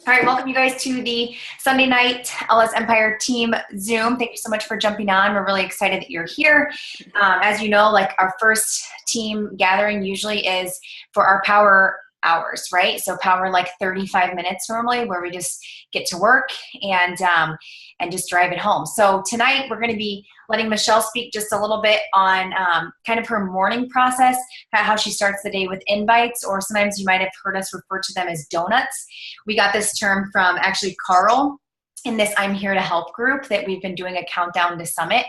All right, welcome you guys to the Sunday night LS Empire team Zoom. Thank you so much for jumping on. We're really excited that you're here. As you know, like our first team gathering usually is for our power hours, right? So power like 35 minutes normally, where we just get to work and just drive it home. So tonight we're going to be letting Michelle speak just a little bit on kind of her morning process, how she starts the day with invites, or sometimes you might have heard us refer to them as donuts. We got this term from actually Carl in this I'm Here to Help group that we've been doing a countdown to summit.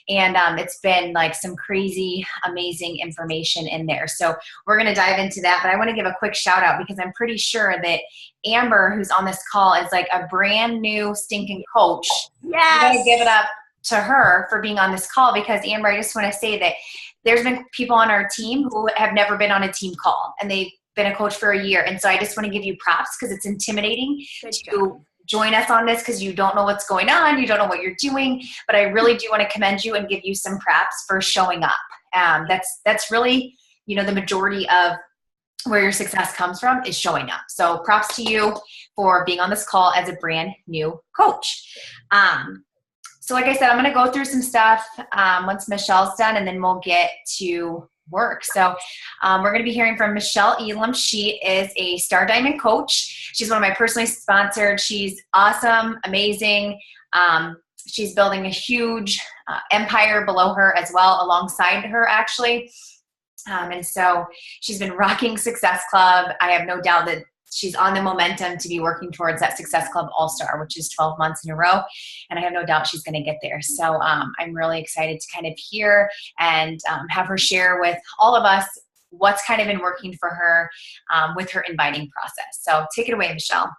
And it's been like some crazy, amazing information in there. So we're going to dive into that. But I want to give a quick shout out because I'm pretty sure that Amber, who's on this call, is like a brand new stinking coach. Yes. I'm going to give it up to her for being on this call because, Amber, I just want to say that there's been people on our team who have never been on a team call, and they've been a coach for a year. And so I just want to give you props because it's intimidating to join us on this because you don't know what's going on. You don't know what you're doing. But I really do want to commend you and give you some props for showing up. That's really, the majority of where your success comes from is showing up. So props to you for being on this call as a brand new coach. So like I said, I'm going to go through some stuff once Michelle's done, and then we'll get to work. So we're going to be hearing from Michelle Elam. She is a Star Diamond coach. She's one of my personally sponsored. She's awesome, amazing. She's building a huge empire below her as well, alongside her actually. And so she's been rocking Success Club. I have no doubt that she's on the momentum to be working towards that Success Club All-Star, which is 12 months in a row. And I have no doubt she's going to get there. So I'm really excited to kind of hear and have her share with all of us what's kind of been working for her with her inviting process. So take it away, Michelle.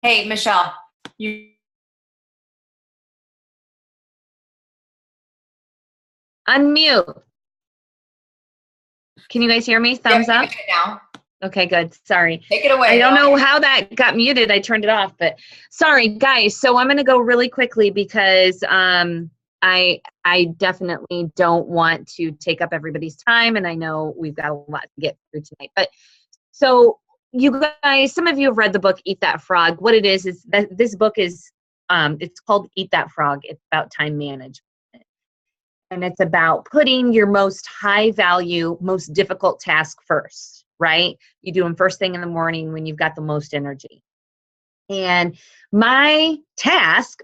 Hey, Michelle, you unmute. Can you guys hear me? Thumbs up? Now. Okay, good. Sorry. Take it away. I don't know how that got muted. I turned it off, but sorry, guys. So I'm going to go really quickly because I definitely don't want to take up everybody's time, and I know we've got a lot to get through tonight. But so you guys, some of you have read the book Eat That Frog. What it is that this book is it's called Eat That Frog. It's about time management. And it's about putting your most high value, most difficult task first, right? You do them first thing in the morning when you've got the most energy. And my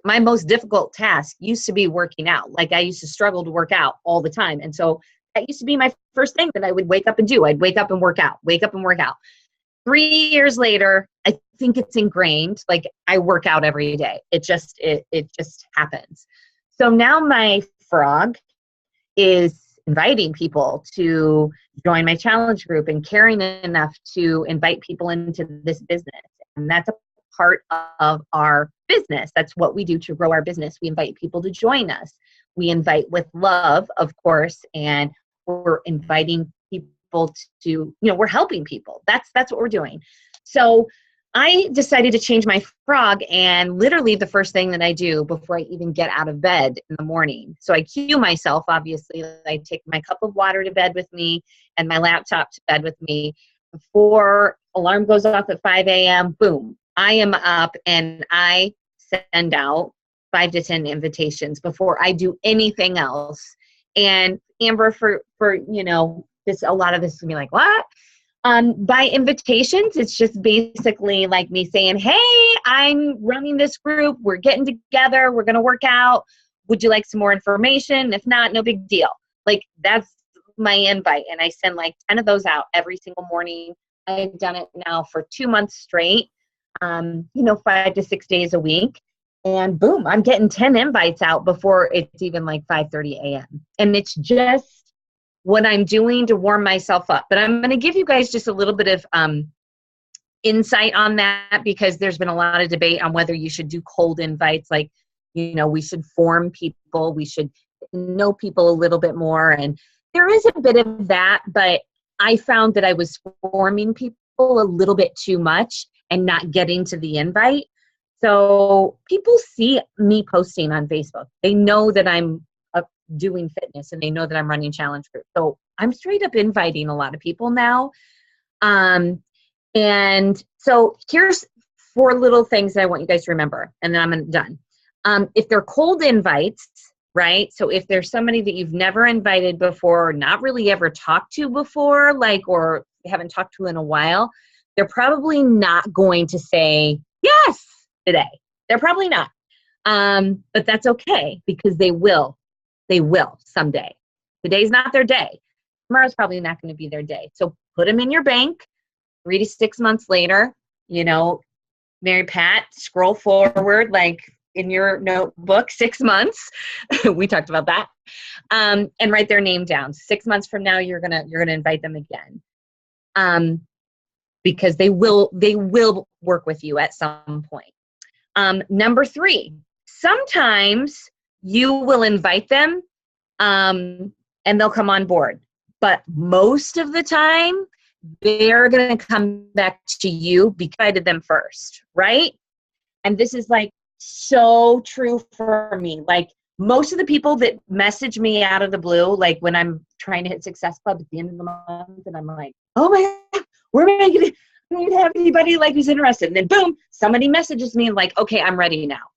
most difficult task used to be working out. Like I used to struggle to work out all the time. And so that used to be my first thing that I would wake up and do. I'd wake up and work out, wake up and work out. 3 years later, I think it's ingrained. Like I work out every day. It just happens. So now my frog is inviting people to join my challenge group and caring enough to invite people into this business. And that's a part of our business. That's what we do to grow our business. We invite people to join us. We invite with love, of course, and we're inviting people to, we're helping people. That's what we're doing. So I decided to change my frog, and literally the first thing that I do before I even get out of bed in the morning. So I cue myself, obviously. I take my cup of water to bed with me and my laptop to bed with me. Before alarm goes off at 5 a.m., boom, I am up and I send out 5 to 10 invitations before I do anything else. And Amber, for this, a lot of this will be like, what? By invitations, it's just basically like me saying, hey, I'm running this group. We're getting together. We're going to work out. Would you like some more information? If not, no big deal. Like that's my invite. And I send like 10 of those out every single morning. I've done it now for 2 months straight, 5 to 6 days a week. And boom, I'm getting 10 invites out before it's even like 5:30 a.m. And it's just what I'm doing to warm myself up. But I'm going to give you guys just a little bit of insight on that because there's been a lot of debate on whether you should do cold invites. Like, we should form people. We should know people a little bit more. And there is a bit of that, but I found that I was forming people a little bit too much and not getting to the invite. So people see me posting on Facebook. They know that I'm doing fitness and they know that I'm running challenge groups. So I'm straight up inviting a lot of people now. And so here's 4 little things that I want you guys to remember, and then I'm done. If they're cold invites, right? So if there's somebody that you've never invited before, or not really ever talked to before, like, or haven't talked to in a while, they're probably not going to say yes today. They're probably not. But that's okay, because they will. They will someday. Today's not their day. Tomorrow's probably not going to be their day. So put them in your bank. 3 to 6 months later, Mary Pat, scroll forward, like in your notebook, 6 months. We talked about that. And write their name down. 6 months from now, you're gonna invite them again. Because they will work with you at some point. Number 3, sometimes you will invite them and they'll come on board. But most of the time, they're going to come back to you because I did them first, right? And this is like so true for me. Like most of the people that message me out of the blue, like when I'm trying to hit Success Club at the end of the month, and I'm like, oh my God, we're making it. I don't have anybody like who's interested. And then boom, somebody messages me and like, okay, I'm ready now.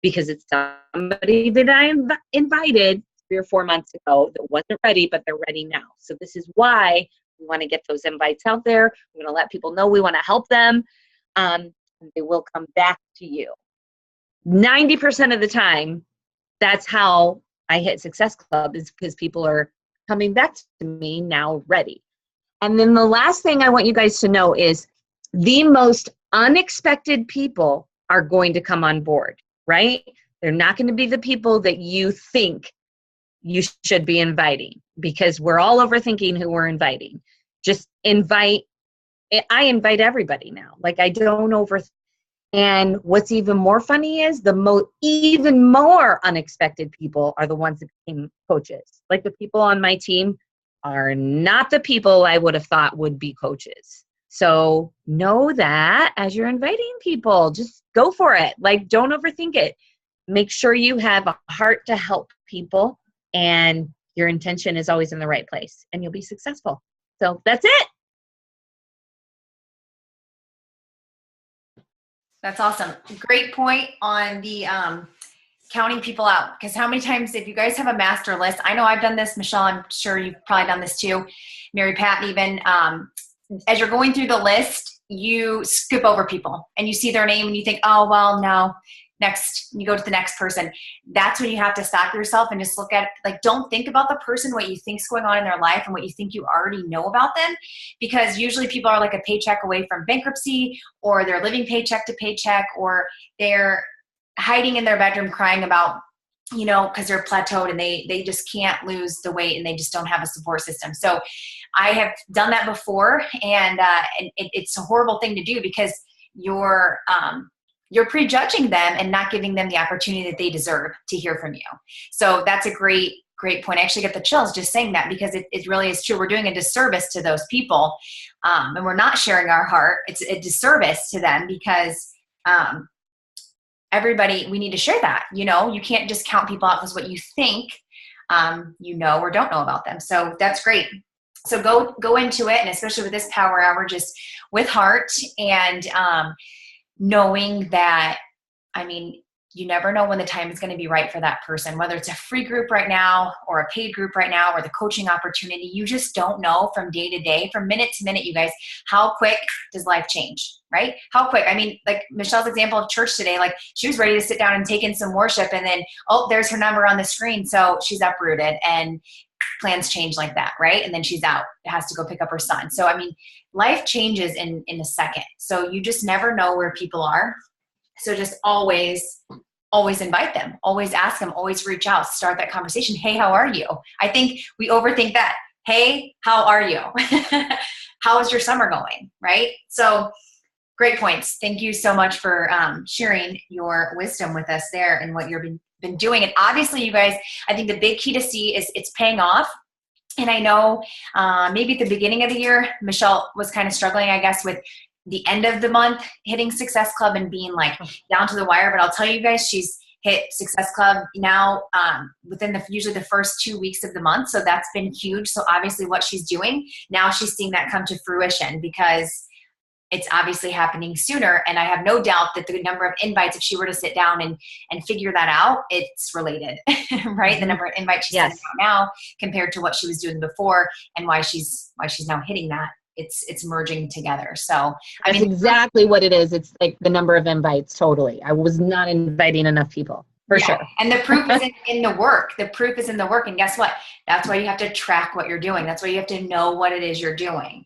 Because it's somebody that I invited 3 or 4 months ago that wasn't ready, but they're ready now. So this is why we want to get those invites out there. We want to let people know we want to help them. And they will come back to you. 90% of the time, that's how I hit Success Club, is because people are coming back to me now ready. And then the last thing I want you guys to know is the most unexpected people are going to come on board, right? They're not going to be the people that you think you should be inviting, because we're all overthinking who we're inviting. Just invite. I invite everybody now. Like I don't And what's even more funny is even more unexpected people are the ones that became coaches. Like the people on my team are not the people I would have thought would be coaches. So know that as you're inviting people, just go for it. Like don't overthink it. Make sure you have a heart to help people and your intention is always in the right place and you'll be successful. So that's it. That's awesome. Great point on the counting people out. Because how many times, if you guys have a master list, I know I've done this, Michelle, I'm sure you've probably done this too, Mary Pat, even as you're going through the list, you skip over people and you see their name and you think, oh, well, no, next, you go to the next person. That's when you have to stop yourself and just look at, like, don't think about the person, what you think is going on in their life and what you think you already know about them. Because usually people are like a paycheck away from bankruptcy, or they're living paycheck to paycheck, or they're hiding in their bedroom crying about, because they're plateaued and they just can't lose the weight and they just don't have a support system. So I have done that before, and it's a horrible thing to do, because you're prejudging them and not giving them the opportunity that they deserve to hear from you. So that's a great point. I actually get the chills just saying that, because it really is true. We're doing a disservice to those people, and we're not sharing our heart. It's a disservice to them, because everybody, we need to share that. You can't just count people out because what you think or don't know about them. So that's great. So go into it, and especially with this power hour, just with heart and knowing that, you never know when the time is going to be right for that person, whether it's a free group right now or a paid group right now or the coaching opportunity. You just don't know from day to day, from minute to minute, you guys, how quick does life change, right? How quick? Like Michelle's example of church today, like she was ready to sit down and take in some worship, and then, oh, there's her number on the screen. So she's uprooted, and plans change like that, right? And then she's out, has to go pick up her son. So, life changes in a second. So you just never know where people are. So just always invite them, always ask them, always reach out, start that conversation. Hey, how are you? I think we overthink that. Hey, how are you? How is your summer going? Right? So great points. Thank you so much for sharing your wisdom with us there and what you've been doing. And obviously, you guys, I think the big key to see is it's paying off. And I know maybe at the beginning of the year, Michelle was kind of struggling, I guess, with the end of the month hitting Success Club and being like down to the wire. But I'll tell you guys, she's hit Success Club now within usually the first 2 weeks of the month. So that's been huge. So obviously what she's doing now, she's seeing that come to fruition because it's obviously happening sooner. And I have no doubt that the number of invites, if she were to sit down and figure that out, it's related, right? Mm-hmm. The number of invites she's sending out now compared to what she was doing before and why she's now hitting that. It's merging together. So that's exactly what it is. It's like the number of invites. Totally. I was not inviting enough people. For sure. And the proof is in the work. The proof is in the work. And guess what? That's why you have to track what you're doing. That's why you have to know what it is you're doing.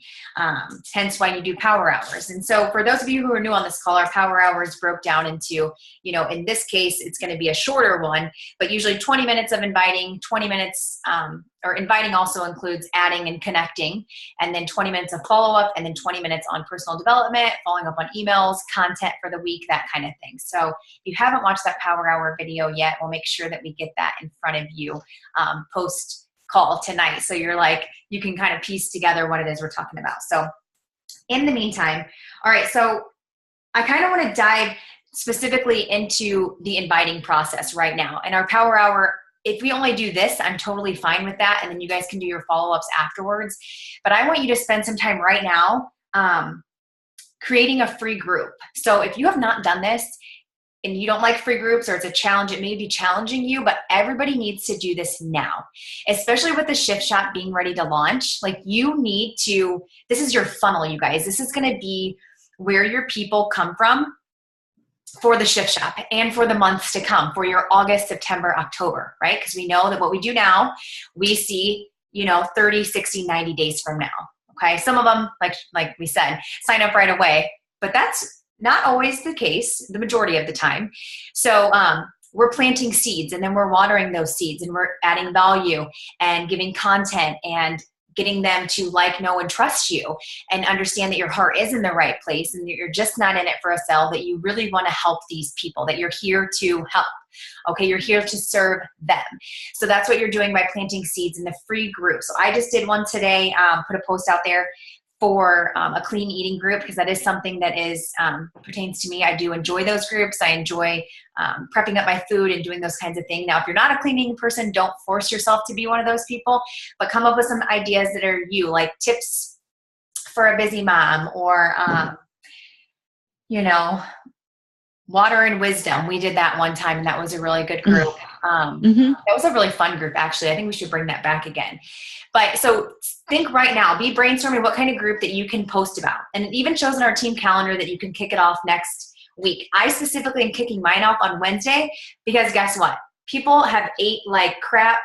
Hence why you do power hours. And so for those of you who are new on this call, our power hours broke down into, in this case, it's going to be a shorter one, but usually 20 minutes of inviting, 20 minutes, or inviting also includes adding and connecting, and then 20 minutes of follow-up, and then 20 minutes on personal development, following up on emails, content for the week, that kind of thing. So if you haven't watched that power hour video yet, we'll make sure that we get that in front of you post call tonight. So you can kind of piece together what it is we're talking about. So in the meantime, all right, so I kind of want to dive specifically into the inviting process right now. And our power hour, if we only do this, I'm totally fine with that. And then you guys can do your follow-ups afterwards. But I want you to spend some time right now creating a free group. So if you have not done this and you don't like free groups, or it's a challenge, it may be challenging you, but everybody needs to do this now, especially with the Shift Shop being ready to launch. This is your funnel, you guys. This is going to be where your people come from for the Shift Shop and for the months to come, for your August, September, October, right? Because we know that what we do now, we see, 30, 60, 90 days from now, okay? Some of them, like we said, sign up right away, but that's not always the case, the majority of the time. So we're planting seeds, and then we're watering those seeds, and we're adding value and giving content and getting them to know and trust you and understand that your heart is in the right place and that you're just not in it for a sale, that you really want to help these people, that you're here to help. Okay, you're here to serve them. So that's what you're doing by planting seeds in the free group. So I just did one today, put a post out there for a clean eating group, because that is something that pertains to me. I do enjoy those groups. I enjoy prepping up my food and doing those kinds of things. Now, if you're not a clean eating person, don't force yourself to be one of those people, but come up with some ideas that are like tips for a busy mom, or, water and wisdom. We did that one time, and that was a really good group. That was a really fun group, actually. I think we should bring that back again. But so think right now, be brainstorming what kind of group that you can post about. And it even shows in our team calendar that you can kick it off next week. I specifically am kicking mine off on Wednesday because guess what? People have ate like crap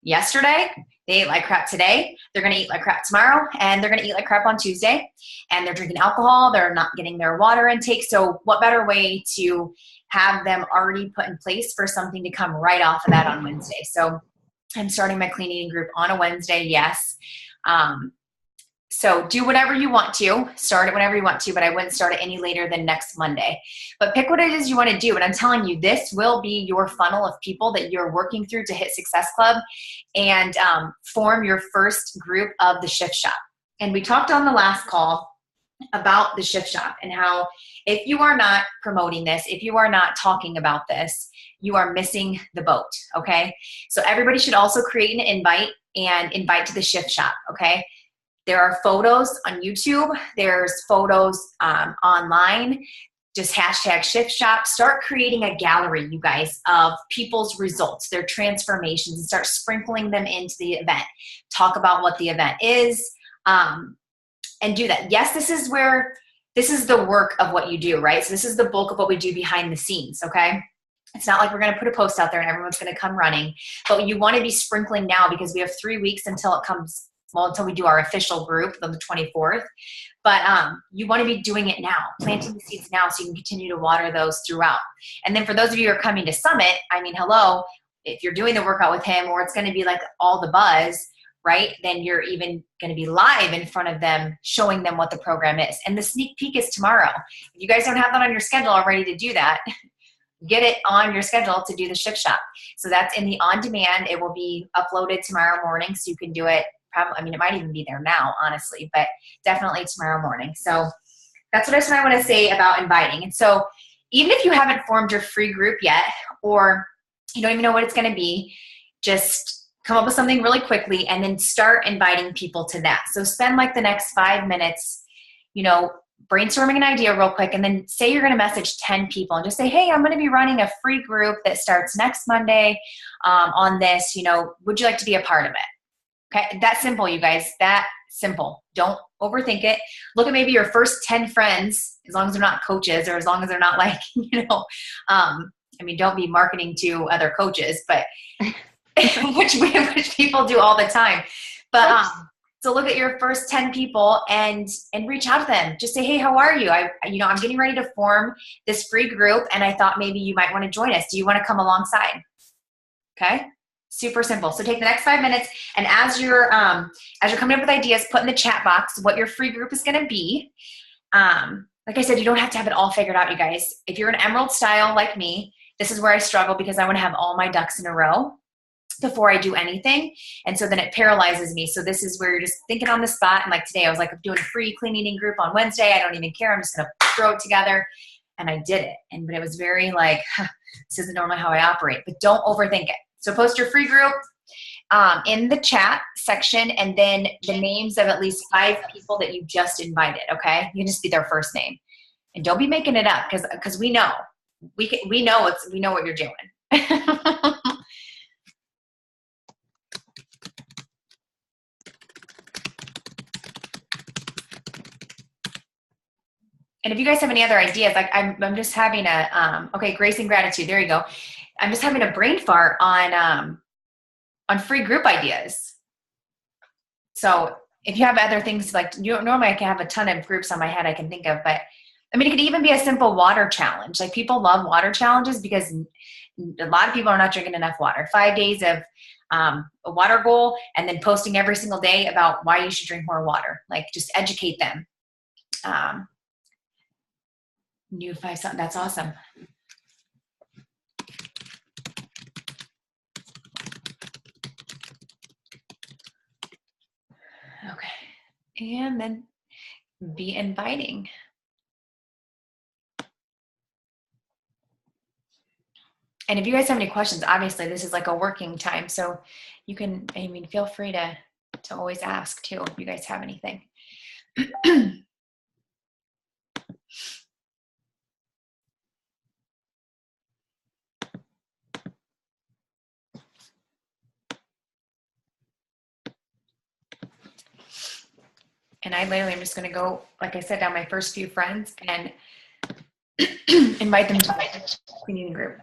yesterday. They ate like crap today. They're going to eat like crap tomorrow, and they're going to eat like crap on Tuesday. And they're drinking alcohol. They're not getting their water intake. So what better way to have them already put in place for something to come right off of that on Wednesday? So I'm starting my clean eating group on a Wednesday, yes. So do whatever you want to. Start it whenever you want to, but I wouldn't start it any later than next Monday. But pick what it is you want to do. And I'm telling you, this will be your funnel of people that you're working through to hit Success Club and form your first group of the Shift Shop. And we talked on the last call about the Shift Shop and how if you are not promoting this, if you are not talking about this, you are missing the boat, okay? So everybody should also create an invite and invite to the Shift Shop, okay? There are photos on YouTube. There's photos online. Just hashtag Shift Shop. Start creating a gallery, you guys, of people's results, their transformations, and start sprinkling them into the event. Talk about what the event is, and do that. Yes, this is the work of what you do, right? So this is the bulk of what we do behind the scenes, okay? It's not like we're going to put a post out there and everyone's going to come running, but you want to be sprinkling now because we have 3 weeks until we do our official group on the 24th. But you want to be doing it now, planting the seeds now so you can continue to water those throughout. And then for those of you who are coming to Summit, hello, if you're doing the workout with him, or it's going to be like all the buzz, right? Then you're even going to be live in front of them, showing them what the program is. And the sneak peek is tomorrow. If you guys don't have that on your schedule already to do that, get it on your schedule to do the Shift Shop. So that's in the on-demand. It will be uploaded tomorrow morning, so you can do it. Probably, it might even be there now, honestly, but definitely tomorrow morning. So that's what I want to say about inviting. And so even if you haven't formed your free group yet, or you don't even know what it's going to be, just come up with something really quickly and then start inviting people to that. So spend like the next 5 minutes, brainstorming an idea real quick, and then say you're going to message 10 people and just say, hey, I'm going to be running a free group that starts next Monday on this, would you like to be a part of it? Okay. That's simple, you guys. That simple. Don't overthink it. Look at maybe your first 10 friends, as long as they're not coaches, or as long as they're not like, don't be marketing to other coaches, but which people do all the time. But so look at your first 10 people and reach out to them. Just say, hey, how are you? I'm getting ready to form this free group, and I thought maybe you might want to join us. Do you want to come alongside? Okay. Super simple. So take the next 5 minutes, and as you're coming up with ideas, put in the chat box what your free group is going to be. Like I said, you don't have to have it all figured out, you guys. If you're an Emerald style like me, this is where I struggle, because I want to have all my ducks in a row before I do anything. And so then it paralyzes me. So this is where you're just thinking on the spot. And like today, I was like, I'm doing a free clean eating group on Wednesday. I don't even care. I'm just going to throw it together. And I did it. But it was very like, this isn't normally how I operate, but don't overthink it. So post your free group in the chat section, and then the names of at least 5 people that you just invited. Okay. You can just be their first name, and don't be making it up, because we know what you're doing. And if you guys have any other ideas, like I'm just having grace and gratitude. There you go. I'm just having a brain fart on free group ideas. So if you have other things, like normally I can have a ton of groups on my head I can think of, but it could even be a simple water challenge. Like people love water challenges because a lot of people are not drinking enough water. 5 days of a water goal, and then posting every single day about why you should drink more water. Like just educate them. New 5 something. That's awesome. Okay. And then be inviting. And if you guys have any questions, obviously this is like a working time. So you can, feel free to always ask too, if you guys have anything. And I literally am just going to go, like I said, down my first few friends and invite them to my cleaning group.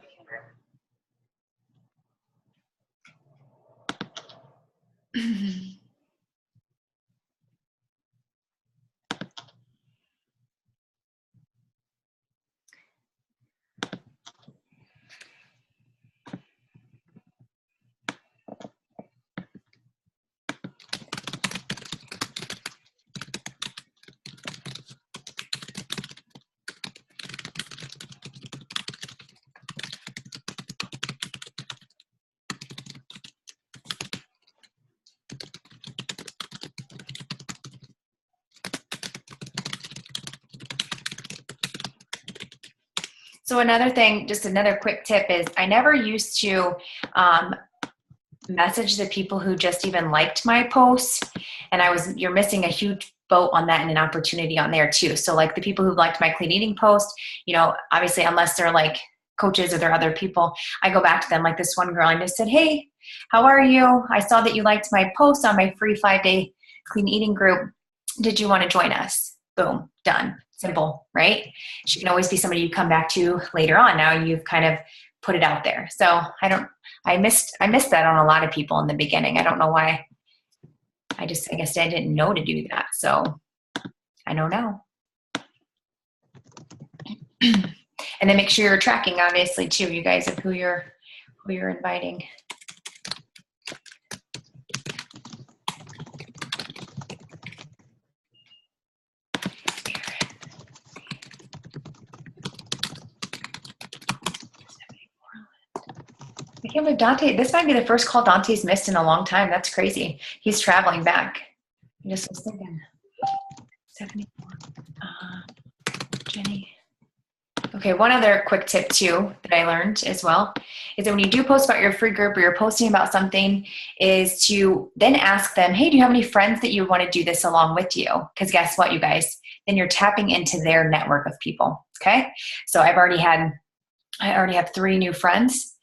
So another thing, just another quick tip is I never used to message the people who just even liked my post. And you're missing a huge boat on that and an opportunity on there too. So like the people who liked my clean eating post, obviously unless they're like coaches or they're other people, I go back to them. Like this one girl, I just said, hey, how are you? I saw that you liked my post on my free 5-day clean eating group. Did you want to join us? Boom, done. Simple, right? She can always be somebody you come back to later on. Now you've kind of put it out there. So I missed that on a lot of people in the beginning. I don't know why. I guess I didn't know to do that. So I know now. And then make sure you're tracking, obviously, too, you guys, of who you're inviting. I can't believe Dante, this might be the first call Dante's missed in a long time. That's crazy. He's traveling back. I just was thinking, 74. Jenny. Okay, one other quick tip too that I learned as well is that when you do post about your free group or you're posting about something is to then ask them, hey, do you have any friends that you want to do this along with you? Because guess what, you guys? Then you're tapping into their network of people, okay? So I already have 3 new friends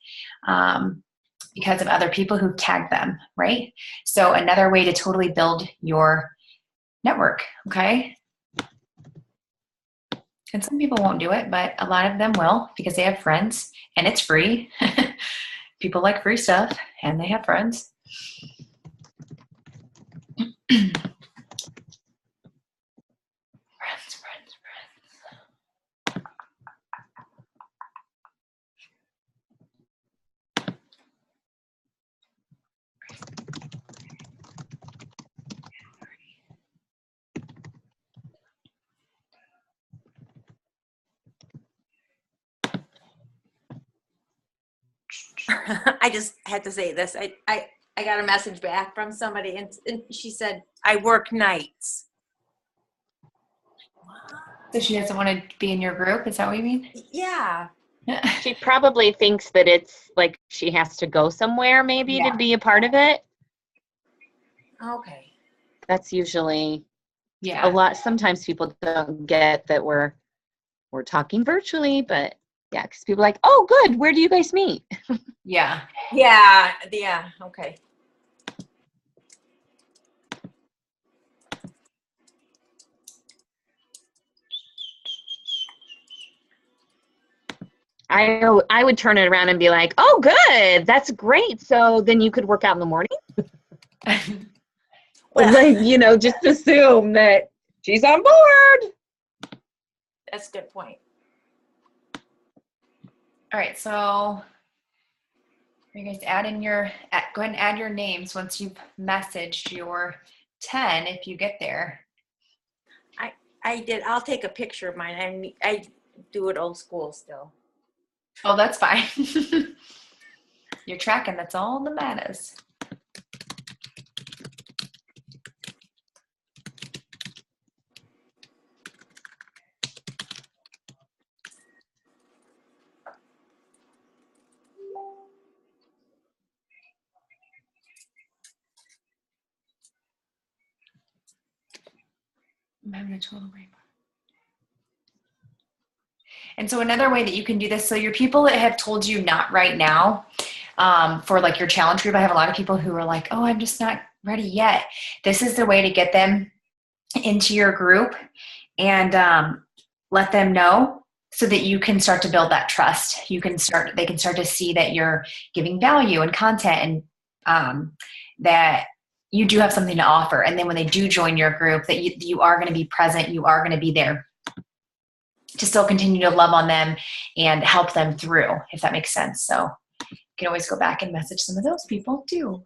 because of other people who tagged them, right? So another way to totally build your network, okay? And some people won't do it, but a lot of them will because they have friends and it's free. People like free stuff and they have friends. Friends. I just had to say this. I got a message back from somebody and she said, I work nights. So she doesn't want to be in your group? Is that what you mean? Yeah. She probably thinks that it's like she has to go somewhere maybe to be a part of it. Okay. That's usually Yeah. a lot. Sometimes people don't get that we're talking virtually, but yeah, because people are like, oh, good. Where do you guys meet? Yeah. Yeah. Yeah. Okay. I would turn it around and be like, oh, good. That's great. So then you could work out in the morning. Well, like, just assume that she's on board. that's a good point. All right, so you guys go ahead and add your names once you've messaged your 10 if you get there. I did. I'll take a picture of mine. I do it old school still. Oh, that's fine. You're tracking. That's all that matters. I'm having a total brain. And so another way that you can do this, so your people that have told you not right now, for like your challenge group, I have a lot of people who are like, oh, I'm just not ready yet. This is the way to get them into your group and let them know so that you can start to build that trust. They can start to see that you're giving value and content and that you do have something to offer. And then when they do join your group, that you are going to be present, you are going to be there to still continue to love on them and help them through, if that makes sense. So you can always go back and message some of those people too.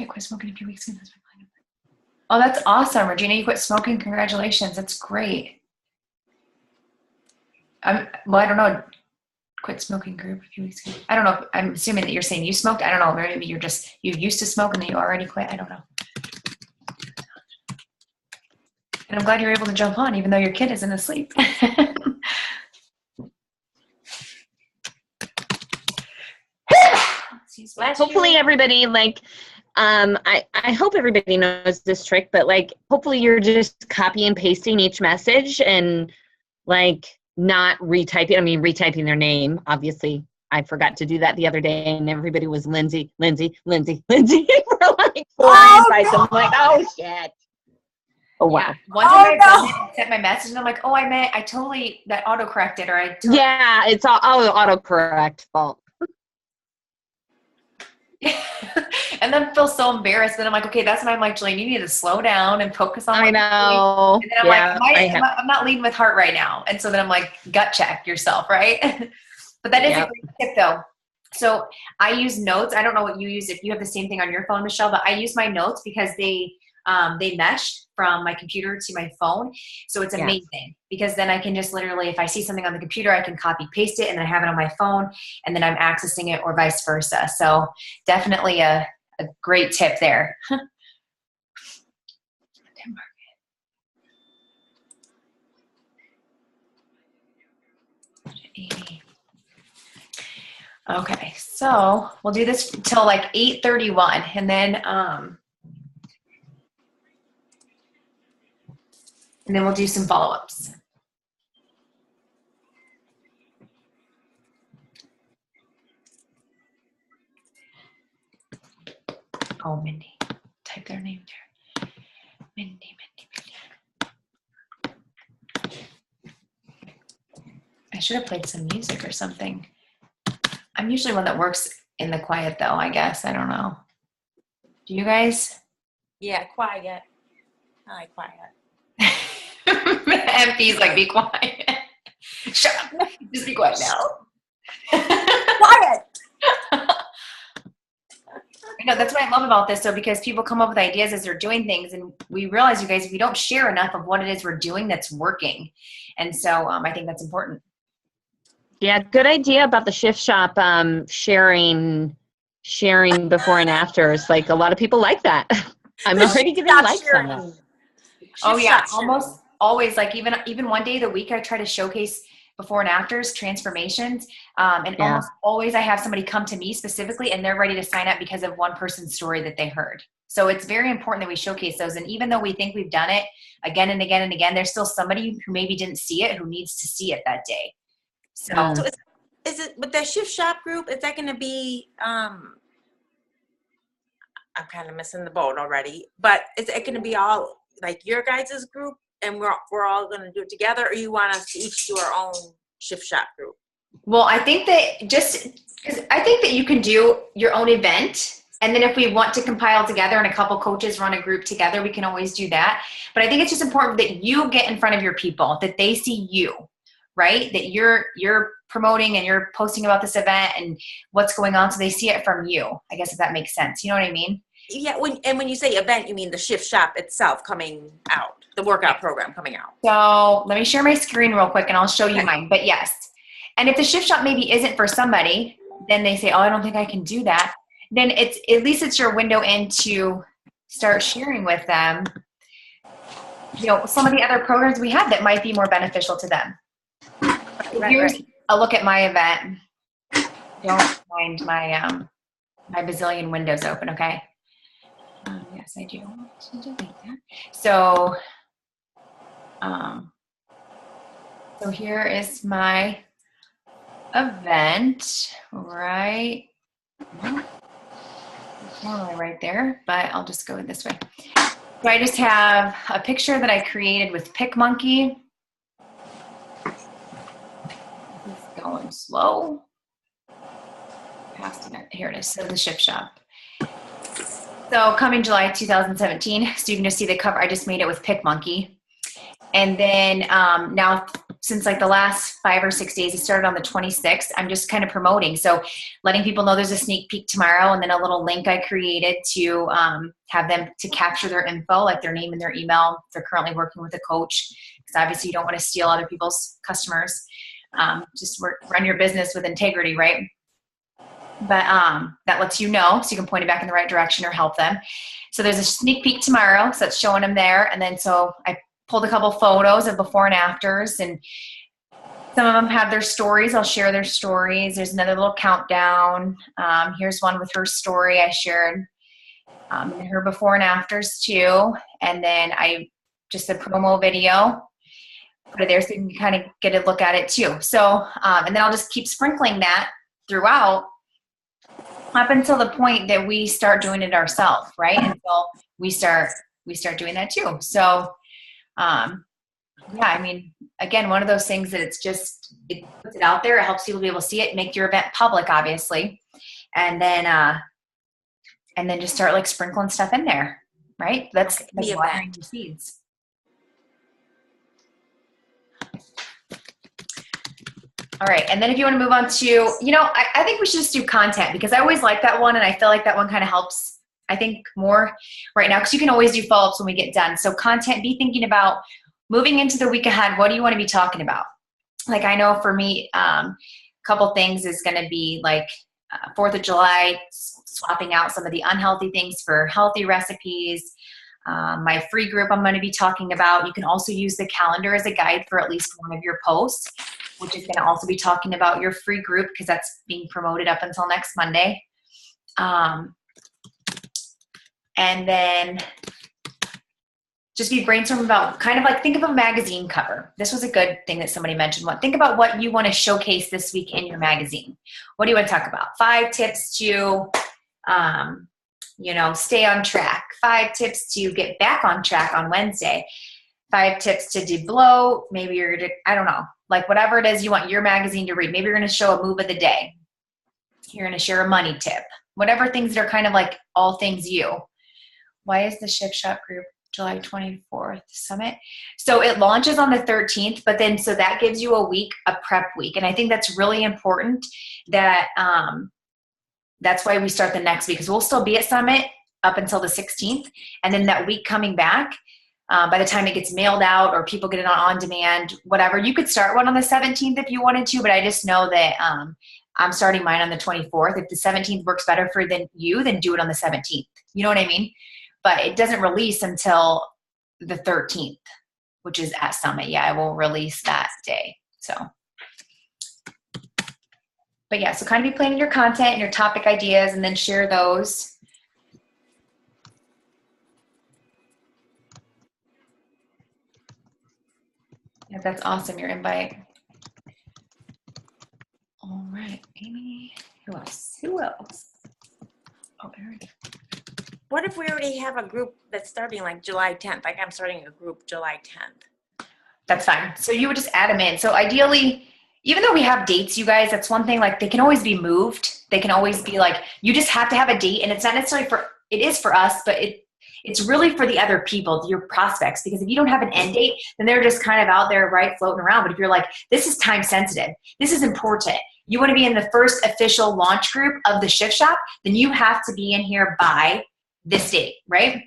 Quit smoking a few weeks ago. Oh, that's awesome, Regina. You quit smoking. Congratulations. That's great. Well, I don't know. quit smoking group a few weeks ago. I don't know. I'm assuming that you're saying you smoked. I don't know. Maybe you used to smoke and then you already quit. I don't know. And I'm glad you're able to jump on even though your kid isn't asleep. Hopefully everybody I hope everybody knows this trick, but hopefully you're just copy and pasting each message and not retyping. I mean, retyping their name. Obviously, I forgot to do that the other day, and everybody was Lindsay for 4 invites. I'm like, oh shit. Oh wow. Yeah. One time I sent my message and I'm like, I totally that autocorrected yeah, it's all autocorrect fault. And then feel so embarrassed. Then I'm like, okay, that's when I'm like, Jillian, you need to slow down and focus on what I know. And then I'm I'm not leading with heart right now. And so then I'm like, gut check yourself, right? But that is a great tip though. So I use notes. I don't know what you use if you have the same thing on your phone, Michelle, but I use my notes because they mesh from my computer to my phone. So it's amazing because then I can just literally, if I see something on the computer, I can copy paste it and then I have it on my phone and then I'm accessing it or vice versa. So definitely a great tip there. Okay, so we'll do this till 8:31 and then we'll do some follow-ups. Oh, Mindy. Type their name there. Mindy. I should have played some music or something. I'm usually one that works in the quiet though, I guess. I don't know. Do you guys? Yeah, quiet. I like quiet. MP's like, be quiet. Shut up. Just be quiet now. Quiet. I know, that's what I love about this. So because people come up with ideas as they're doing things and we realize, you guys, we don't share enough of what it is we're doing that's working. And so I think that's important. Yeah, good idea about the shift shop sharing before and afters. A lot of people like that. I'm already getting likes on that. Oh yeah, almost always. Even one day of the week, I try to showcase before and afters, transformations, and almost always I have somebody come to me specifically, and they're ready to sign up because of one person's story that they heard. So it's very important that we showcase those. And even though we think we've done it again and again and again, there's still somebody who maybe didn't see it who needs to see it that day. So is it with that shift shop group? Is that going to be? I'm kind of missing the boat already. But is it going to be all your guys' group, and we're all going to do it together, or you want us to each do our own shift shop group? Well, I think that you can do your own event. And then if we want to compile together and a couple coaches run a group together, we can always do that. But I think it's just important that you get in front of your people, that they see you, right? That you're promoting and you're posting about this event and what's going on, so they see it from you. I guess if that makes sense. You know what I mean? Yeah. When you say event, you mean the shift shop itself coming out, the workout program coming out. So let me share my screen real quick and I'll show you mine. But yes. And if the shift shop maybe isn't for somebody, then they say, oh, I don't think I can do that. Then at least it's your window in to start sharing with them, some of the other programs we have that might be more beneficial to them. Here's a look at my event. Don't mind my my bazillion windows open, okay? Yes, I do want to delete that. So, so here is my event, right? It's normally right there, but I'll just go this way. So I just have a picture that I created with PicMonkey. It's going slow. Past it. Here it is. So the shift shop. So coming July 2017, so you can just see the cover. I just made it with PicMonkey. And then now, since the last 5 or 6 days, it started on the 26th, I'm just kind of promoting. So letting people know there's a sneak peek tomorrow, and then a little link I created to have them to capture their info, like their name and their email, if they're currently working with a coach, because obviously you don't want to steal other people's customers. Just run your business with integrity, right? But that lets you know, so you can point it back in the right direction or help them. So there's a sneak peek tomorrow, so that's showing them there. And then so I pulled a couple photos of before and afters, and some of them have their stories. I'll share their stories. There's another little countdown. Here's one with her story I shared. Her before and afters too. And then just a promo video, put it there so you can kind of get a look at it too. So, and then I'll just keep sprinkling that throughout up until the point that we start doing it ourselves, right? Until we start doing that too. So, yeah, I mean, again, one of those things that it puts it out there. It helps people be able to see it, make your event public, obviously. And then just start like sprinkling stuff in there, right? That's watering the seeds. All right. And then if you want to move on to, I think we should just do content, because I always like that one. And I feel like that one kind of helps, I think, more right now, because you can always do follow-ups when we get done. So content, be thinking about moving into the week ahead. What do you want to be talking about? Like, I know for me, a couple things is going to be like 4th of July, swapping out some of the unhealthy things for healthy recipes. My free group I'm going to be talking about. You can also use the calendar as a guide for at least one of your posts, which is going to also be talking about your free group, because that's being promoted up until next Monday. And then just be brainstorming about kind of like, think of a magazine cover. This was a good thing that somebody mentioned. Think about what you want to showcase this week in your magazine. What do you want to talk about? 5 tips to, stay on track. 5 tips to get back on track on Wednesday. 5 tips to de-bloat. Maybe I don't know, like whatever it is you want your magazine to read. Maybe you're going to show a move of the day. You're going to share a money tip. Whatever things that are kind of like all things you. Why is the Shift Shop group July 24th summit? So it launches on the 13th, but then so that gives you a prep week. And I think that's really important that that's why we start the next week, because we'll still be at summit up until the 16th. And then that week coming back, by the time it gets mailed out or people get it on demand, whatever, you could start one on the 17th if you wanted to, but I just know that I'm starting mine on the 24th. If the 17th works better for you, then do it on the 17th. You know what I mean? But it doesn't release until the 13th, which is at summit. Yeah, I will release that day. So, but yeah, so kind of be planning your content and your topic ideas, and then share those. Yeah, that's awesome, your invite. All right, Amy. Who else? Oh, Erin. What if we already have a group that's starting like July 10th? Like I'm starting a group July 10th. That's fine. So you would just add them in. So ideally, even though we have dates, you guys, that's one thing, like they can always be moved. They can always be like, you just have to have a date, and it's not necessarily it is for us, but it's really for the other people, your prospects, because if you don't have an end date, then they're just kind of out there, right, floating around. But if you're like, this is time sensitive, this is important, you want to be in the first official launch group of the Shift Shop, then you have to be in here by this date, right?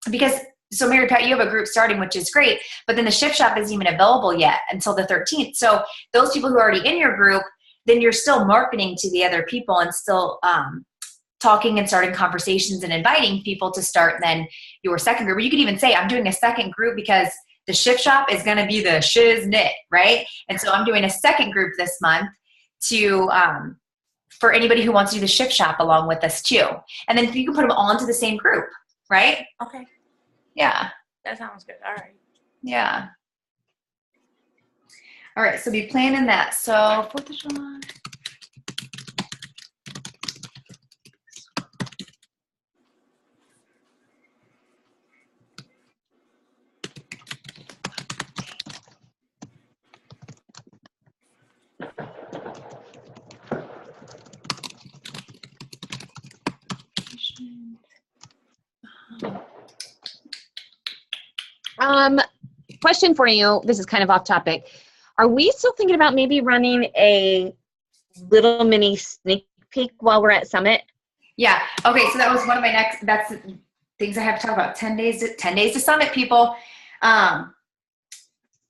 Because, so Mary Pat, you have a group starting, which is great, but then the Shift Shop isn't even available yet until the 13th. So those people who are already in your group, then you're still marketing to the other people and still talking and starting conversations and inviting people to start then your second group. Or you could even say, I'm doing a second group because the Shift Shop is going to be the shiznit, right? And so I'm doing a second group this month to for anybody who wants to do the Shift Shop along with us too. And then you can put them all into the same group, right? Okay. Yeah. That sounds good. All right. Yeah. All right, so be planning that. So 4th of July. Question for you. This is kind of off topic. Are we still thinking about maybe running a little mini sneak peek while we're at Summit? Yeah. Okay. So that was one of my that's things I have to talk about. 10 days to Summit, people.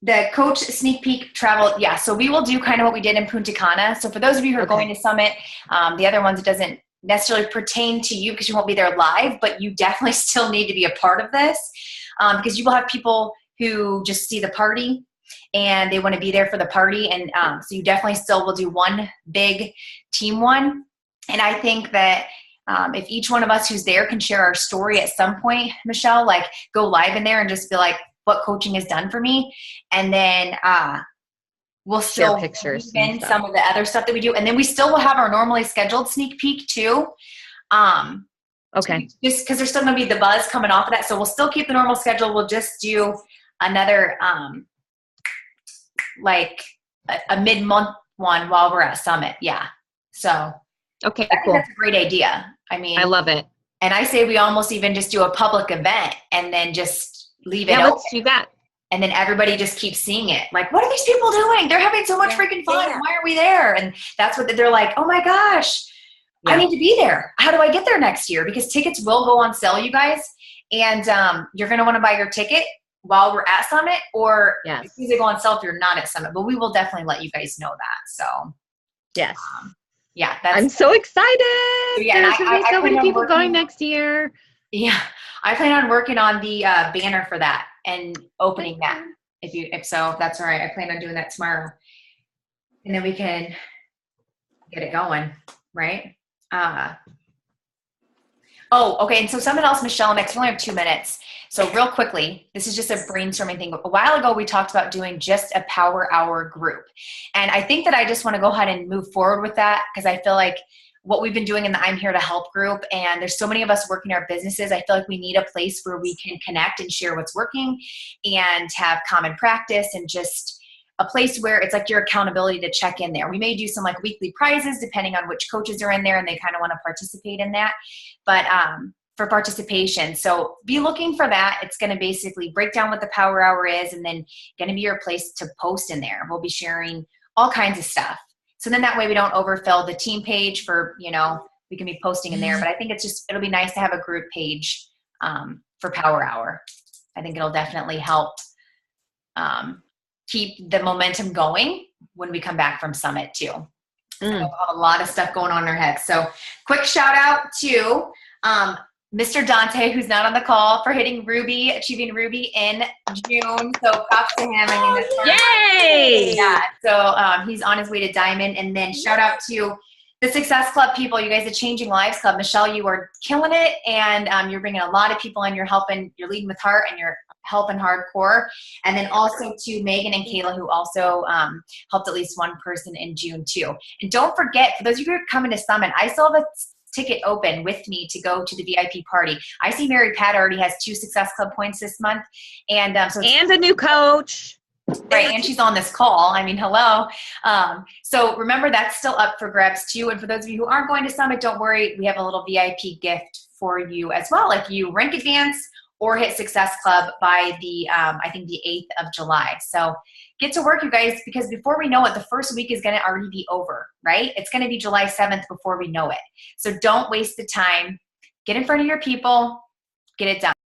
The coach sneak peek travel, yeah. So we will do kind of what we did in Punta Cana. So for those of you who are going to Summit, the other ones, it doesn't necessarily pertain to you because you won't be there live, but you definitely still need to be a part of this because you will have people who just see the party and they want to be there for the party. And so you definitely still will do one big team one. And I think that if each one of us who's there can share our story at some point, Michelle, like go live in there and just be like, what coaching has done for me. And then we'll still share pictures in some of the other stuff that we do. And then we still will have our normally scheduled sneak peek too. Okay. Just because there's still going to be the buzz coming off of that. So we'll still keep the normal schedule. We'll just do another like a mid-month one while we're at Summit. Yeah. So okay, I think cool. that's a great idea. I mean, I love it. And I say we almost even just do a public event and then just leave it Yeah, open. let's do that. And then everybody just keeps seeing it. Like, what are these people doing? They're having so much freaking fun. Why aren't we there? And that's what they're like, oh my gosh, I need to be there. How do I get there next year? Because tickets will go on sale, you guys. And you're going to want to buy your ticket while we're at Summit, or it's easy to go on sale if you're not at Summit. But we will definitely let you guys know that. So, yes. I'm so excited. So, yeah, there's going to be so many people going next year. Yeah. I plan on working on the banner for that and opening that. If so, that's all right. I plan on doing that tomorrow. And then we can get it going, right? Okay. And so something else, Michelle, next, we only have 2 minutes. So real quickly, this is just a brainstorming thing. A while ago, we talked about doing just a power hour group. And I think that I just want to go ahead and move forward with that because I feel like what we've been doing in the I'm Here to Help group, and there's so many of us working our businesses, I feel like we need a place where we can connect and share what's working and have common practice and just a place where it's like your accountability to check in there. We may do some like weekly prizes depending on which coaches are in there and they kind of want to participate in that. But for participation, so be looking for that. It's going to basically break down what the power hour is and then going to be your place to post in there. We'll be sharing all kinds of stuff. So then that way we don't overfill the team page for, we can be posting in there. But I think it'll be nice to have a group page for Power Hour. I think it'll definitely help keep the momentum going when we come back from Summit too. So we'll have a lot of stuff going on in our heads. So quick shout out to Mr. Dante, who's not on the call, for hitting Ruby, achieving Ruby in June. So props to him. I mean, that's yay! Yeah. So he's on his way to Diamond. And then shout out to the Success Club people, you guys, the Changing Lives Club. Michelle, you are killing it. And you're bringing a lot of people in. You're leading with heart and you're helping hardcore. And then also to Megan and Kayla, who also helped at least one person in June too. And don't forget, for those of you who are coming to Summit, I still have a ticket open with me to go to the VIP party. I see Mary Pat already has 2 Success Club points this month. And and a new coach. Right, and she's on this call. I mean, hello. So remember, that's still up for grabs too. And for those of you who aren't going to Summit, don't worry. We have a little VIP gift for you as well if you rank advance or hit Success Club by the, I think the 8th of July. So get to work, you guys, because before we know it, the first week is going to already be over, right? It's going to be July 7th before we know it. So don't waste the time. Get in front of your people. Get it done.